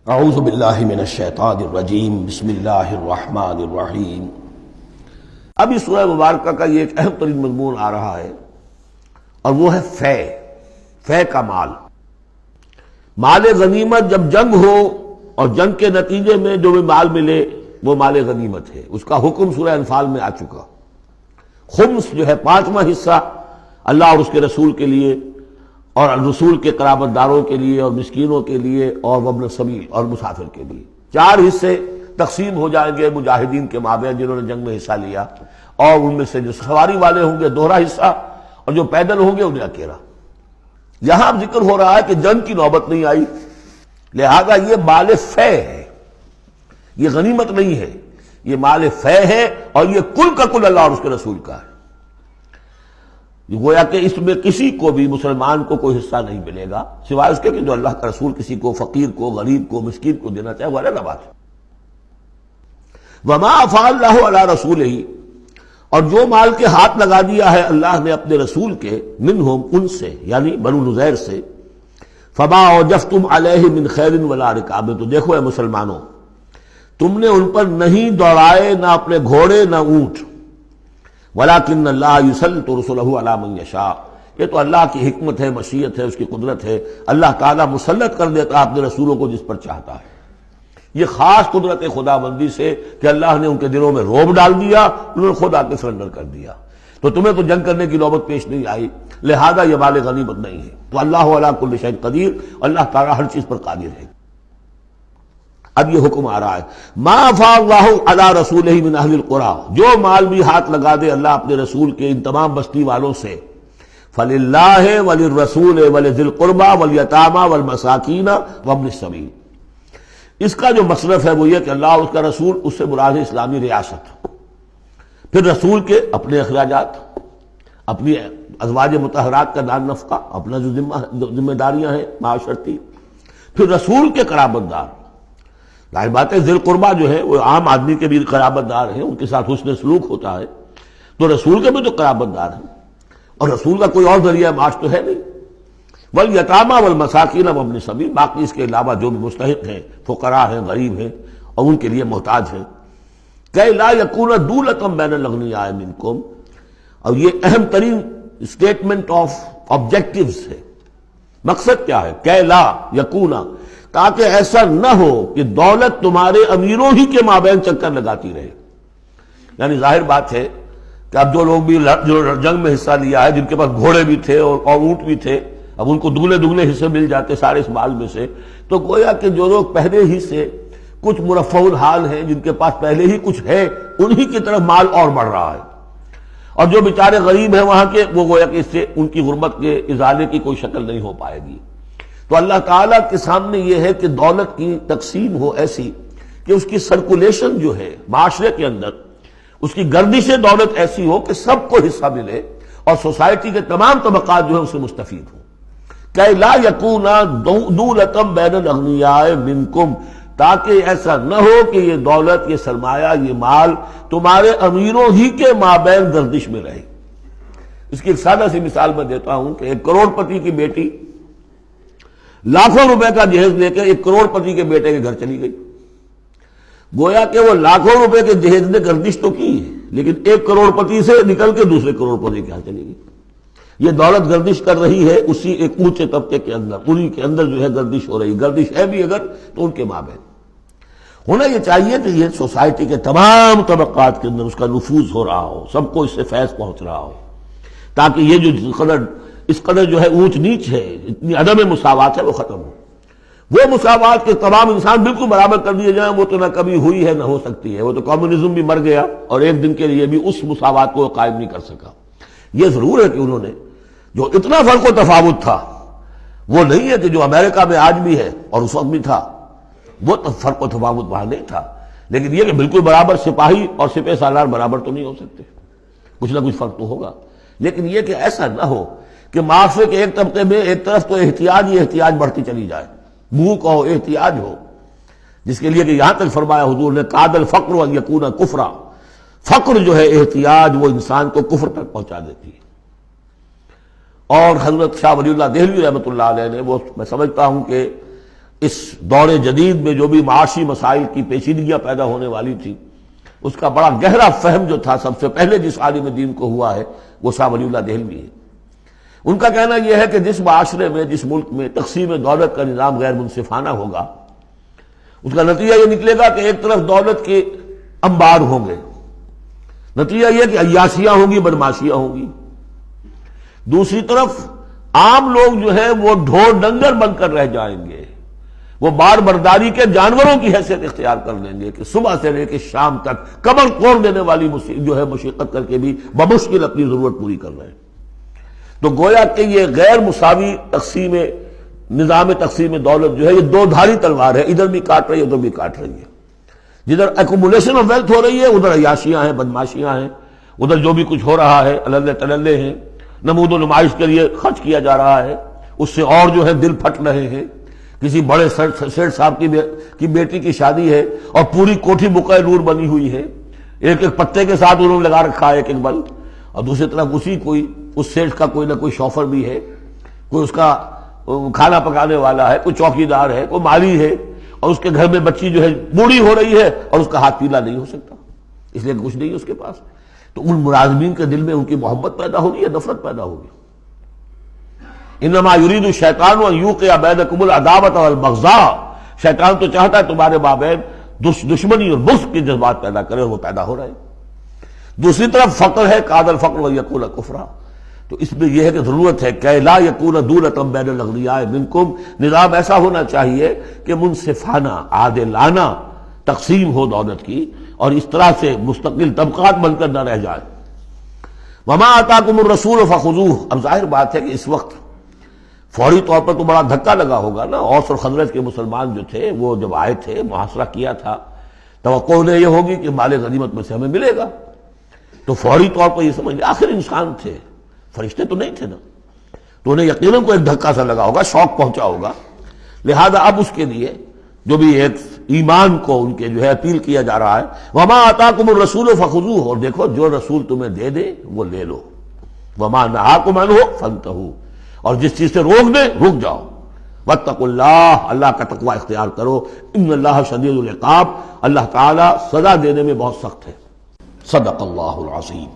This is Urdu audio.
اعوذ باللہ من الشیطان الرجیم بسم اللہ الرحمن الرحیم۔ اب اس سورہ مبارکہ کا یہ ایک اہم ترین مضمون آ رہا ہے اور وہ ہے فے کا مال غنیمت۔ جب جنگ ہو اور جنگ کے نتیجے میں جو بھی مال ملے وہ مال غنیمت ہے، اس کا حکم سورہ انفال میں آ چکا۔ خمس جو ہے پانچواں حصہ اللہ اور اس کے رسول کے لیے اور رسول کے قرابت داروں کے لیے اور مسکینوں کے لیے اور وابن السبیل اور مسافر کے لیے، چار حصے تقسیم ہو جائیں گے مجاہدین کے مابین جنہوں نے جنگ میں حصہ لیا، اور ان میں سے جو سواری والے ہوں گے دوہرا حصہ، اور جو پیدل ہوں گے انہیں اکیلا۔ یہاں اب ذکر ہو رہا ہے کہ جنگ کی نوبت نہیں آئی، لہذا یہ مال فے ہے، یہ غنیمت نہیں ہے، یہ مال فے ہے، اور یہ کل کا کل اللہ اور اس کے رسول کا ہے۔ گویا کہ اس میں کسی کو بھی مسلمان کو کوئی حصہ نہیں ملے گا سوائے اس کے کہ جو اللہ کا رسول کسی کو فقیر کو غریب کو مسکین کو دینا چاہے، وہ الگ بات ہے۔ وما افاء اللہ علی رسولہ، اور جو مال کے ہاتھ لگا دیا ہے اللہ نے اپنے رسول کے، منہم ان سے یعنی بنو نذیر سے، فما اوجفتم علیہ من خیر ولا رکاب، تو دیکھو اے مسلمانوں، تم نے ان پر نہیں دوڑائے نہ اپنے گھوڑے نہ اونٹ، ولیکن اللہ یسلط رسلہ علی من یشاء، یہ تو اللہ کی حکمت ہے، مشیت ہے، اس کی قدرت ہے، اللہ تعالیٰ مسلط کر دیتا ہے اپنے رسولوں کو جس پر چاہتا ہے۔ یہ خاص قدرت خدا بندی سے کہ اللہ نے ان کے دلوں میں رعب ڈال دیا، انہوں نے خود آ کے سرنڈر کر دیا، تو تمہیں تو جنگ کرنے کی نوبت پیش نہیں آئی، لہذا یہ مال غنیمت نہیں ہے۔ تو اللہ علی کل شیء قدیر، اللہ تعالیٰ ہر چیز پر قادر ہے۔ اب یہ حکم آ رہا ہے، ما افاء اللہ علی رسولہ من اہل القری، جو مال بھی ہاتھ لگا دے اللہ اپنے رسول کے ان تمام بستی والوں سے، فللہ وللرسول ولذی القربى والیتامى والمساکین وابن السبیل، اس کا جو مصرف ہے وہ یہ کہ اللہ اور اس کا رسول، اس سے مراد ہے اسلامی ریاست، پھر رسول کے اپنے اخراجات، اپنی ازواج مطہرات کا دار نفقہ، اپنا جو ذمہ داریاں ہیں معاشرتی، پھر رسول کے قرابت دار۔ ظاہر بات ہے ذی القربیٰ جو ہے وہ عام آدمی کے بھی قرابت دار ہیں، ان کے ساتھ حسن سلوک ہوتا ہے، تو رسول کے بھی تو قرابت دار ہیں، اور رسول کا کوئی اور ذریعہ معاش تو ہے نہیں۔ والیتامى والمساکین وابن السبیل، باقی اس کے علاوہ جو بھی مستحق ہیں، فقراء ہیں، غریب ہیں اور ان کے لیے محتاج ہیں۔ کہ لا یکون دولۃ بین الاغنیاء منکم، اور یہ اہم ترین اسٹیٹمنٹ آف آبجیکٹیوز ہے۔ مقصد کیا ہے؟ کہ لا یکون، تاکہ ایسا نہ ہو کہ دولت تمہارے امیروں ہی کے مابین چکر لگاتی رہے۔ یعنی ظاہر بات ہے کہ اب جو لوگ بھی جو جنگ میں حصہ لیا ہے، جن کے پاس گھوڑے بھی تھے اور اونٹ بھی تھے، اب ان کو دگنے حصے مل جاتے سارے اس مال میں سے، تو گویا کہ جو لوگ پہلے ہی سے کچھ مرفع الحال ہیں، جن کے پاس پہلے ہی کچھ ہے، انہی کی طرف مال اور بڑھ رہا ہے، اور جو بیچارے غریب ہیں وہاں کے، وہ گویا کہ اس سے ان کی غربت کے ازالے کی کوئی شکل نہیں ہو پائے گی۔ تو اللہ تعالیٰ کے سامنے یہ ہے کہ دولت کی تقسیم ہو ایسی کہ اس کی سرکولیشن جو ہے معاشرے کے اندر، اس کی گردش دولت ایسی ہو کہ سب کو حصہ ملے اور سوسائٹی کے تمام طبقات جو ہے اس سے مستفید ہوں۔ کہ لا یکون دولۃ بین الاغنیاء منکم، تاکہ ایسا نہ ہو کہ یہ دولت، یہ سرمایہ، یہ مال تمہارے امیروں ہی کے مابین گردش میں رہے۔ اس کی ایک سادہ سی مثال میں دیتا ہوں کہ ایک کروڑ پتی کی بیٹی لاکھوں روپے کا جہیز لے کے ایک کروڑ پتی کے بیٹے کے گھر چلی گئی، گویا کہ وہ لاکھوں روپے کے جہیز نے گردش تو کی ہے، لیکن ایک کروڑ پتی سے نکل کے دوسرے کروڑ پتی کے ہاں چلی گئی۔ یہ دولت گردش کر رہی ہے اسی ایک اونچے طبقے کے اندر، انہی کے اندر جو ہے گردش ہو رہی، گردش ہے بھی اگر تو ان کے مابین۔ ہونا یہ چاہیے کہ یہ سوسائٹی کے تمام طبقات کے اندر اس کا نفوذ ہو رہا ہو، سب کو اس سے فیض پہنچ رہا ہو، تاکہ یہ جو اس قدر جو ہے اونچ نیچ ہے، اتنی عدم مساوات ہے، وہ ختم ہو۔ وہ مساوات کے تمام انسان بالکل برابر کر دیے جائیں، وہ تو نہ کبھی ہوئی ہے نہ ہو سکتی ہے، وہ تو کمیونزم بھی مر گیا اور ایک دن کے لیے بھی اس مساوات کو قائم نہیں کر سکا۔ یہ ضرور ہے کہ انہوں نے جو اتنا فرق و تفاوت تھا، وہ نہیں ہے کہ جو امریکہ میں آج بھی ہے اور اس وقت بھی تھا، وہ فرق و تفاوت وہاں نہیں تھا، لیکن یہ کہ بالکل برابر سپاہی اور سپہ سالار برابر تو نہیں ہو سکتے، کچھ نہ کچھ فرق تو ہوگا، لیکن یہ کہ ایسا نہ ہو کہ معاشرے کے ایک طبقے میں ایک طرف تو احتیاج ہی احتیاج بڑھتی چلی جائے، بھوک ہو، احتیاج ہو، جس کے لیے کہ یہاں تک فرمایا حضور نے قاد الفقر ان یکون کفرا، فقر جو ہے احتیاج وہ انسان کو کفر تک پہنچا دیتی ہے۔ اور حضرت شاہ ولی اللہ دہلوی رحمۃ اللہ علیہ نے، وہ میں سمجھتا ہوں کہ اس دور جدید میں جو بھی معاشی مسائل کی پیچیدگیاں پیدا ہونے والی تھی، اس کا بڑا گہرا فہم جو تھا سب سے پہلے جس عالم دین کو ہوا ہے وہ شاہ ولی اللہ دہلوی ہے۔ ان کا کہنا یہ ہے کہ جس معاشرے میں، جس ملک میں تقسیم دولت کا نظام غیر منصفانہ ہوگا، اس کا نتیجہ یہ نکلے گا کہ ایک طرف دولت کے انبار ہوں گے، نتیجہ یہ کہ عیاشیاں ہوں گی، بدماشیاں ہوں گی، دوسری طرف عام لوگ جو ہے وہ ڈھور ڈنگر بن کر رہ جائیں گے، وہ بار برداری کے جانوروں کی حیثیت اختیار کر لیں گے کہ صبح سے لے کے شام تک کمر توڑ دینے والی جو ہے مشقت کر کے بھی بمشکل اپنی ضرورت پوری کر رہے ہیں۔ تو گویا کہ یہ غیر مساوی نظام تقسیم دولت جو ہے یہ دو دھاری تلوار ہے، ادھر بھی کاٹ رہی ہے ادھر بھی کاٹ رہی ہے۔ جدھر ایکومولیشن آف ویلتھ ہو رہی ہے ادھر عیاشیاں ہیں، بدماشیاں ہیں، ادھر جو بھی کچھ ہو رہا ہے اللہ تللے ہیں، نمود و نمائش کے لیے خرچ کیا جا رہا ہے، اس سے اور جو ہے دل پھٹ رہے ہیں۔ کسی بڑے سیٹ صاحب کی بیٹی کی شادی ہے اور پوری کوٹھی بقعہ نور بنی ہوئی ہے، ایک ایک پتے کے ساتھ انہوں نے لگا رکھا ہے ایک ایک بلب، اور دوسری طرف اس سیٹ کا کوئی نہ کوئی شوفر بھی ہے، کوئی اس کا کھانا پکانے والا ہے، کوئی چوکی دار ہے، کوئی مالی ہے، اور اس کے گھر میں بچی جو ہے بوڑھی ہو رہی ہے اور اس کا ہاتھ پیلا نہیں ہو سکتا اس لیے کچھ نہیں ہے اس کے پاس۔ تو ان ملازمین کے دل میں ان کی محبت پیدا ہوگی یا نفرت پیدا ہوگی؟ انما یرید الشیطان ان یوقع بینکم العداوۃ والبغضاء، شیطان تو چاہتا ہے تمہارے مابین دشمنی اور بغض کے جذبات پیدا کرے، اور وہ پیدا ہو رہے ہیں۔ دوسری طرف فقر ہے، کاد الفقر ویکون کفرا، تو اس میں یہ ہے کہ ضرورت ہے کہ لا یکون دولۃ بین الاغنیاء منکم، نظام ایسا ہونا چاہیے کہ منصفانہ عادلانہ تقسیم ہو دولت کی، اور اس طرح سے مستقل طبقات بن کر نہ رہ جائے۔ وما آتاکم الرسول فخذوہ، اب ظاہر بات ہے کہ اس وقت فوری طور پر تو بڑا دھکا لگا ہوگا نا، اوس اور خزرج کے مسلمان جو تھے وہ جب آئے تھے محاصرہ کیا تھا، توقع انہیں یہ ہوگی کہ مال غنیمت میں سے ہمیں ملے گا، تو فوری طور پر یہ سمجھ لیں آخر انسان تھے، فرشتے تو نہیں تھے نا، تو انہیں یقیناً کو ایک دھکا سا لگا ہوگا، شوق پہنچا ہوگا۔ لہذا اب اس کے لیے جو بھی ایک ایمان کو ان کے جو ہے اپیل کیا جا رہا ہے، وما آتاکم الرسول فخذوہ، اور دیکھو جو رسول تمہیں دے دے وہ لے لو، وما نہاکم عنہ فانتہوا، اور جس چیز سے روک دے رک جاؤ، واتقوا اللہ، اللہ کا تقوی اختیار کرو، ان اللہ شدید العقاب، اللہ تعالی سزا دینے میں بہت سخت ہے۔ صدق اللہ العظیم۔